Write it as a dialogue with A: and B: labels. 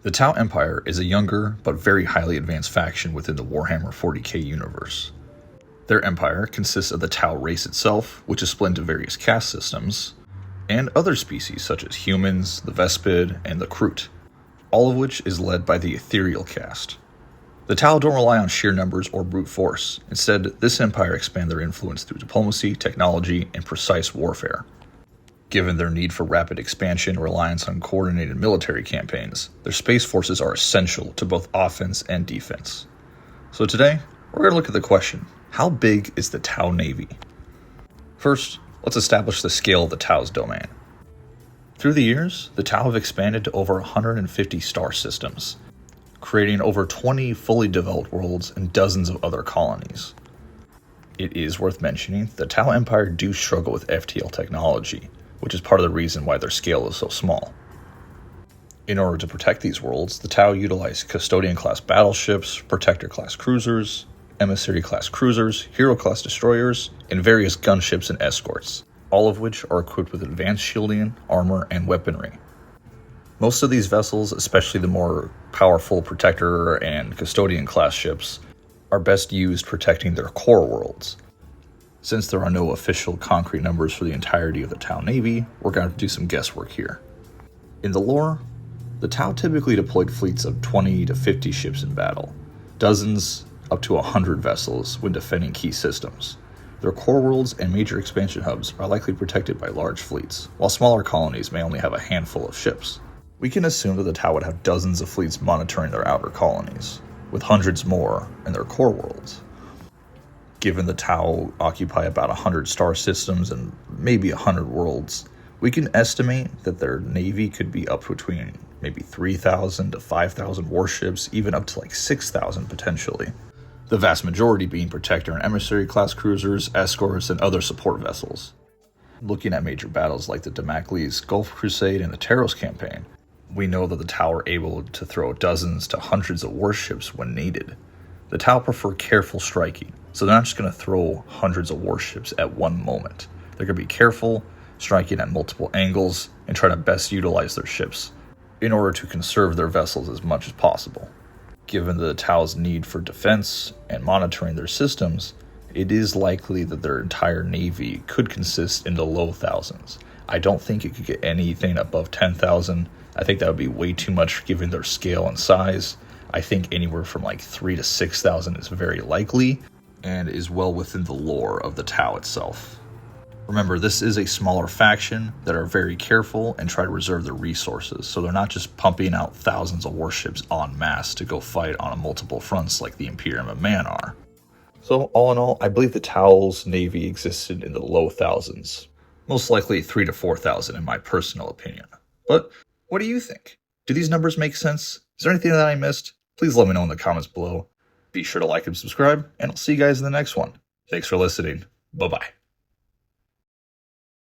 A: The Tau Empire is a younger but very highly advanced faction within the Warhammer 40K universe. Their empire consists of the Tau race itself, which is split into various caste systems, and other species such as humans, the Vespid, and the Kroot, all of which is led by the Ethereal caste. The Tau don't rely on sheer numbers or brute force. Instead, this empire expand their influence through diplomacy, technology, and precise warfare. Given their need for rapid expansion and reliance on coordinated military campaigns, their space forces are essential to both offense and defense. So today, we're going to look at the question, how big is the Tau Navy? First, let's establish the scale of the Tau's domain. Through the years, the Tau have expanded to over 150 star systems, creating over 20 fully developed worlds and dozens of other colonies. It is worth mentioning the Tau Empire do struggle with FTL technology, which is part of the reason why their scale is so small. In order to protect these worlds, the Tau utilize Custodian-class battleships, Protector-class cruisers, Emissary-class cruisers, Hero-class destroyers, and various gunships and escorts, all of which are equipped with advanced shielding, armor, and weaponry. Most of these vessels, especially the more powerful Protector and Custodian-class ships, are best used protecting their core worlds. Since there are no official concrete numbers for the entirety of the Tau Navy, we're going to do some guesswork here. In the lore, the Tau typically deployed fleets of 20 to 50 ships in battle, dozens up to 100 vessels when defending key systems. Their core worlds and major expansion hubs are likely protected by large fleets, while smaller colonies may only have a handful of ships. We can assume that the Tau would have dozens of fleets monitoring their outer colonies, with hundreds more in their core worlds. Given the Tau occupy about 100 star systems and maybe 100 worlds, we can estimate that their navy could be up between maybe 3,000 to 5,000 warships, even up to like 6,000 potentially. The vast majority being Protector and Emissary class cruisers, escorts, and other support vessels. Looking at major battles like the Damocles Gulf Crusade and the Taros campaign, we know that the Tau are able to throw dozens to hundreds of warships when needed. The Tau prefer careful striking, so they're not just going to throw hundreds of warships at one moment. They're going to be careful, striking at multiple angles, and try to best utilize their ships in order to conserve their vessels as much as possible. Given the Tau's need for defense and monitoring their systems, it is likely that their entire navy could consist in the low thousands. I don't think it could get anything above 10,000. I think that would be way too much given their scale and size. I think anywhere from like 3,000 to 6,000 is very likely and is well within the lore of the Tau itself. Remember, this is a smaller faction that are very careful and try to reserve their resources, so they're not just pumping out thousands of warships en masse to go fight on multiple fronts like the Imperium of Man are. So all in all, I believe the Tau's navy existed in the low thousands. Most likely 3,000 to 4,000 in my personal opinion. But what do you think? Do these numbers make sense? Is there anything that I missed? Please let me know in the comments below. Be sure to like and subscribe, and I'll see you guys in the next one. Thanks for listening. Bye-bye.